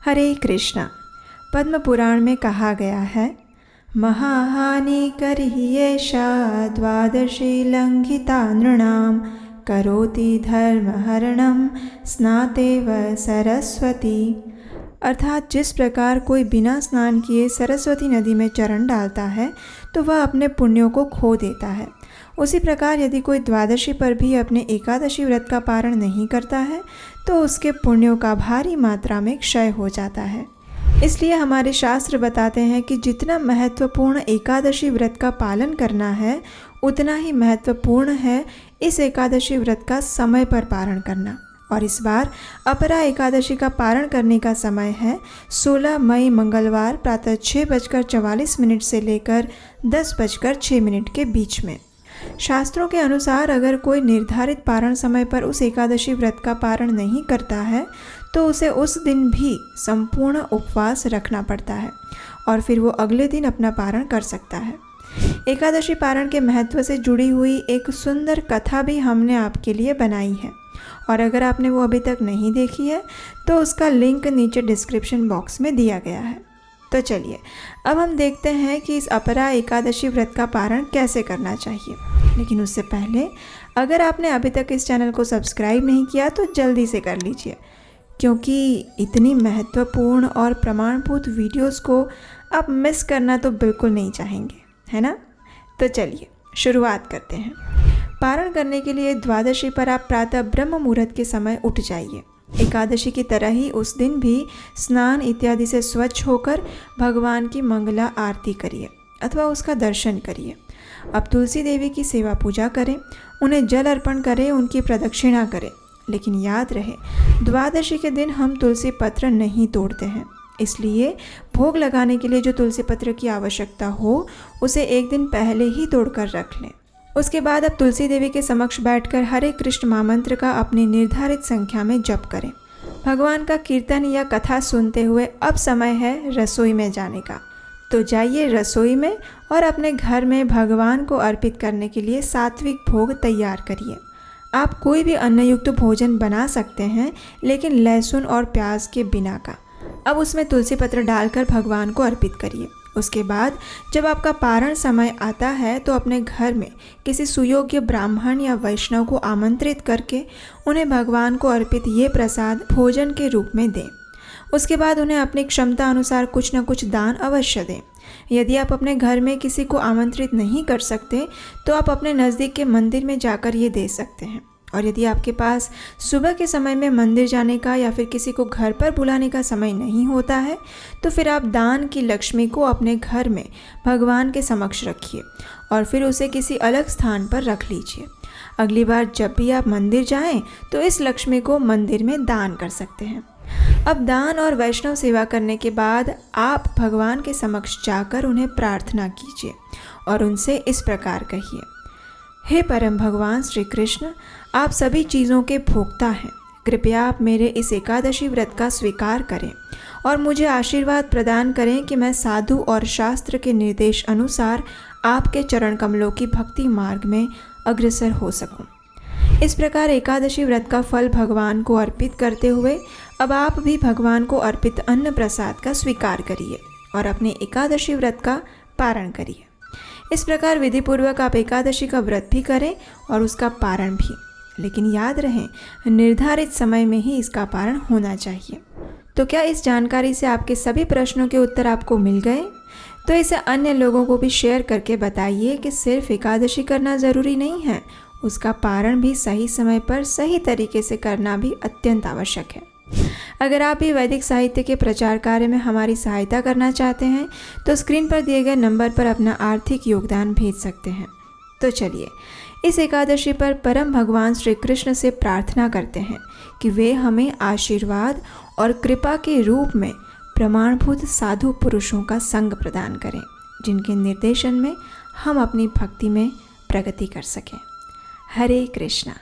हरे कृष्णा। पद्म पुराण में कहा गया है, महाहानि करहियेषा द्वादशी लंघिता नृणाम करोति धर्महरणम स्नातेव सरस्वती। अर्थात जिस प्रकार कोई बिना स्नान किए सरस्वती नदी में चरण डालता है तो वह अपने पुण्यों को खो देता है, उसी प्रकार यदि कोई द्वादशी पर भी अपने एकादशी व्रत का पारण नहीं करता है तो उसके पुण्यों का भारी मात्रा में क्षय हो जाता है। इसलिए हमारे शास्त्र बताते हैं कि जितना महत्वपूर्ण एकादशी व्रत का पालन करना है उतना ही महत्वपूर्ण है इस एकादशी व्रत का समय पर पारण करना। और इस बार अपरा एकादशी का पारण करने का समय है 16 मई मंगलवार प्रातः 6:44 से लेकर 10:06 के बीच में। शास्त्रों के अनुसार अगर कोई निर्धारित पारण समय पर उस एकादशी व्रत का पारण नहीं करता है तो उसे उस दिन भी संपूर्ण उपवास रखना पड़ता है और फिर वो अगले दिन अपना पारण कर सकता है। एकादशी पारण के महत्व से जुड़ी हुई एक सुंदर कथा भी हमने आपके लिए बनाई है और अगर आपने वो अभी तक नहीं देखी है तो उसका लिंक नीचे डिस्क्रिप्शन बॉक्स में दिया गया है। तो चलिए अब हम देखते हैं कि इस अपरा एकादशी व्रत का पारण कैसे करना चाहिए। लेकिन उससे पहले अगर आपने अभी तक इस चैनल को सब्सक्राइब नहीं किया तो जल्दी से कर लीजिए, क्योंकि इतनी महत्वपूर्ण और प्रमाणभूत वीडियोस को आप मिस करना तो बिल्कुल नहीं चाहेंगे, है ना। तो चलिए शुरुआत करते हैं। पारण करने के लिए द्वादशी पर आप प्रातः ब्रह्म मुहूर्त के समय उठ जाइए। एकादशी की तरह ही उस दिन भी स्नान इत्यादि से स्वच्छ होकर भगवान की मंगला आरती करिए अथवा उसका दर्शन करिए। अब तुलसी देवी की सेवा पूजा करें, उन्हें जल अर्पण करें, उनकी प्रदक्षिणा करें। लेकिन याद रहे द्वादशी के दिन हम तुलसी पत्र नहीं तोड़ते हैं, इसलिए भोग लगाने के लिए जो तुलसी पत्र की आवश्यकता हो उसे एक दिन पहले ही तोड़कर रख लें। उसके बाद अब तुलसी देवी के समक्ष बैठकर हरे कृष्ण महामंत्र का अपनी निर्धारित संख्या में जप करें। भगवान का कीर्तन या कथा सुनते हुए अब समय है रसोई में जाने का। तो जाइए रसोई में और अपने घर में भगवान को अर्पित करने के लिए सात्विक भोग तैयार करिए। आप कोई भी अन्नयुक्त भोजन बना सकते हैं, लेकिन लहसुन और प्याज के बिना का। अब उसमें तुलसी पत्र डालकर भगवान को अर्पित करिए। उसके बाद जब आपका पारण समय आता है तो अपने घर में किसी सुयोग्य ब्राह्मण या वैष्णव को आमंत्रित करके उन्हें भगवान को अर्पित ये प्रसाद भोजन के रूप में दें। उसके बाद उन्हें अपनी क्षमता अनुसार कुछ न कुछ दान अवश्य दें। यदि आप अपने घर में किसी को आमंत्रित नहीं कर सकते तो आप अपने नज़दीक के मंदिर में जाकर ये दे सकते हैं। और यदि आपके पास सुबह के समय में मंदिर जाने का या फिर किसी को घर पर बुलाने का समय नहीं होता है तो फिर आप दान की लक्ष्मी को अपने घर में भगवान के समक्ष रखिए और फिर उसे किसी अलग स्थान पर रख लीजिए। अगली बार जब भी आप मंदिर जाएं तो इस लक्ष्मी को मंदिर में दान कर सकते हैं। अब दान और वैष्णव सेवा करने के बाद आप भगवान के समक्ष जाकर उन्हें प्रार्थना कीजिए और उनसे इस प्रकार कहिए, हे परम भगवान श्री कृष्ण, आप सभी चीज़ों के भोक्ता हैं। कृपया आप मेरे इस एकादशी व्रत का स्वीकार करें और मुझे आशीर्वाद प्रदान करें कि मैं साधु और शास्त्र के निर्देश अनुसार आपके चरण कमलों की भक्ति मार्ग में अग्रसर हो सकूं। इस प्रकार एकादशी व्रत का फल भगवान को अर्पित करते हुए अब आप भी भगवान को अर्पित अन्न प्रसाद का स्वीकार करिए और अपने एकादशी व्रत का पारण करिए। इस प्रकार विधिपूर्वक आप एकादशी का व्रत भी करें और उसका पारण भी। लेकिन याद रहे निर्धारित समय में ही इसका पारण होना चाहिए। तो क्या इस जानकारी से आपके सभी प्रश्नों के उत्तर आपको मिल गए? तो इसे अन्य लोगों को भी शेयर करके बताइए कि सिर्फ एकादशी करना ज़रूरी नहीं है, उसका पारण भी सही समय पर सही तरीके से करना भी अत्यंत आवश्यक है। अगर आप भी वैदिक साहित्य के प्रचार कार्य में हमारी सहायता करना चाहते हैं तो स्क्रीन पर दिए गए नंबर पर अपना आर्थिक योगदान भेज सकते हैं। तो चलिए इस एकादशी पर परम भगवान श्री कृष्ण से प्रार्थना करते हैं कि वे हमें आशीर्वाद और कृपा के रूप में प्रमाणभूत साधु पुरुषों का संग प्रदान करें, जिनके निर्देशन में हम अपनी भक्ति में प्रगति कर सकें। हरे कृष्णा।